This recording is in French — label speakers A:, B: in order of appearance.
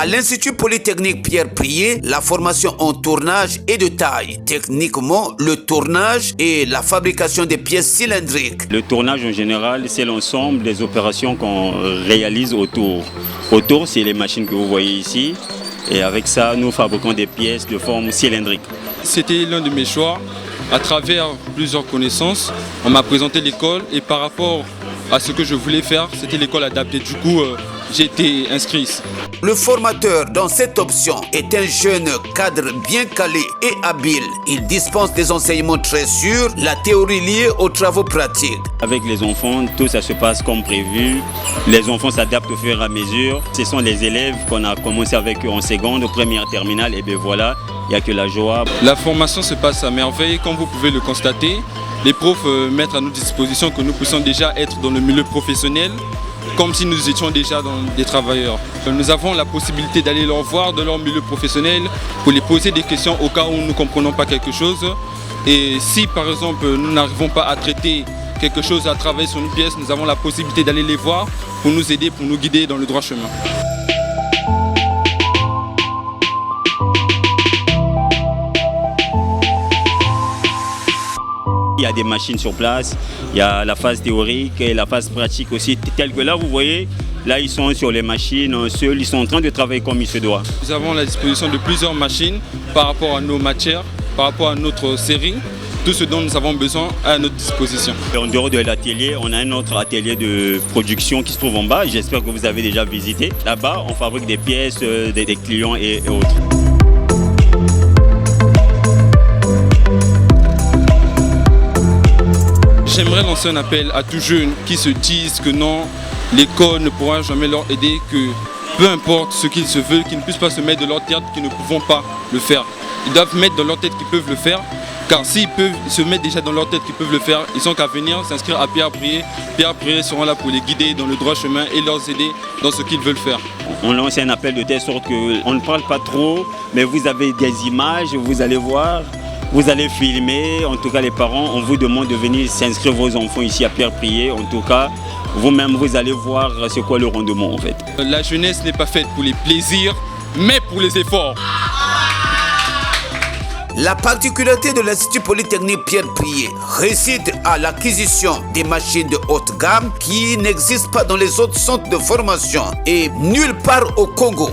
A: À l'Institut Polytechnique Pierre Prié, la formation en tournage est de taille. Techniquement, le tournage et la fabrication des pièces cylindriques.
B: Le tournage en général, c'est l'ensemble des opérations qu'on réalise autour. Autour, c'est les machines que vous voyez ici. Et avec ça, nous fabriquons des pièces de forme cylindrique.
C: C'était l'un de mes choix. À travers plusieurs connaissances, on m'a présenté l'école et par rapport à ce que je voulais faire, c'était l'école adaptée. Du coup, j'ai été inscrit ici.
A: Le formateur dans cette option est un jeune cadre bien calé et habile. Il dispense des enseignements très sûrs, la théorie liée aux travaux pratiques.
B: Avec les enfants, tout ça se passe comme prévu. Les enfants s'adaptent au fur et à mesure. Ce sont les élèves qu'on a commencé avec eux en seconde, première terminale, et bien voilà, il n'y a que la joie.
C: La formation se passe à merveille, comme vous pouvez le constater. Les profs mettent à notre disposition que nous puissions déjà être dans le milieu professionnel, comme si nous étions déjà des travailleurs. Nous avons la possibilité d'aller leur voir dans leur milieu professionnel pour les poser des questions au cas où nous ne comprenons pas quelque chose. Et si par exemple nous n'arrivons pas à traiter quelque chose, à travailler sur une pièce, nous avons la possibilité d'aller les voir pour nous aider, pour nous guider dans le droit chemin.
B: Il y a des machines sur place, il y a la phase théorique et la phase pratique aussi. Telle que là, vous voyez, là ils sont sur les machines seuls, ils sont en train de travailler comme il se doit.
C: Nous avons la disposition de plusieurs machines par rapport à nos matières, par rapport à notre série, tout ce dont nous avons besoin à notre disposition.
B: En dehors de l'atelier, on a un autre atelier de production qui se trouve en bas. J'espère que vous avez déjà visité. Là-bas, on fabrique des pièces, des clients et autres.
C: J'aimerais lancer un appel à tous jeunes qui se disent que non, l'école ne pourra jamais leur aider, que peu importe ce qu'ils se veulent, qu'ils ne puissent pas se mettre de leur tête qu'ils ne pouvons pas le faire. Ils doivent mettre dans leur tête qu'ils peuvent le faire, car s'ils peuvent se mettre déjà dans leur tête qu'ils peuvent le faire, ils n'ont qu'à venir s'inscrire à Pierre Prié. Pierre Prié seront là pour les guider dans le droit chemin et leur aider dans ce qu'ils veulent faire.
B: On lance un appel de telle sorte qu'on ne parle pas trop, mais vous avez des images, vous allez voir. Vous allez filmer, en tout cas les parents, on vous demande de venir s'inscrire vos enfants ici à Pierre Prié. En tout cas, vous-même, vous allez voir c'est quoi le rendement en fait.
C: La jeunesse n'est pas faite pour les plaisirs, mais pour les efforts.
A: La particularité de l'Institut Polytechnique Pierre Prié réside à l'acquisition des machines de haute gamme qui n'existent pas dans les autres centres de formation et nulle part au Congo.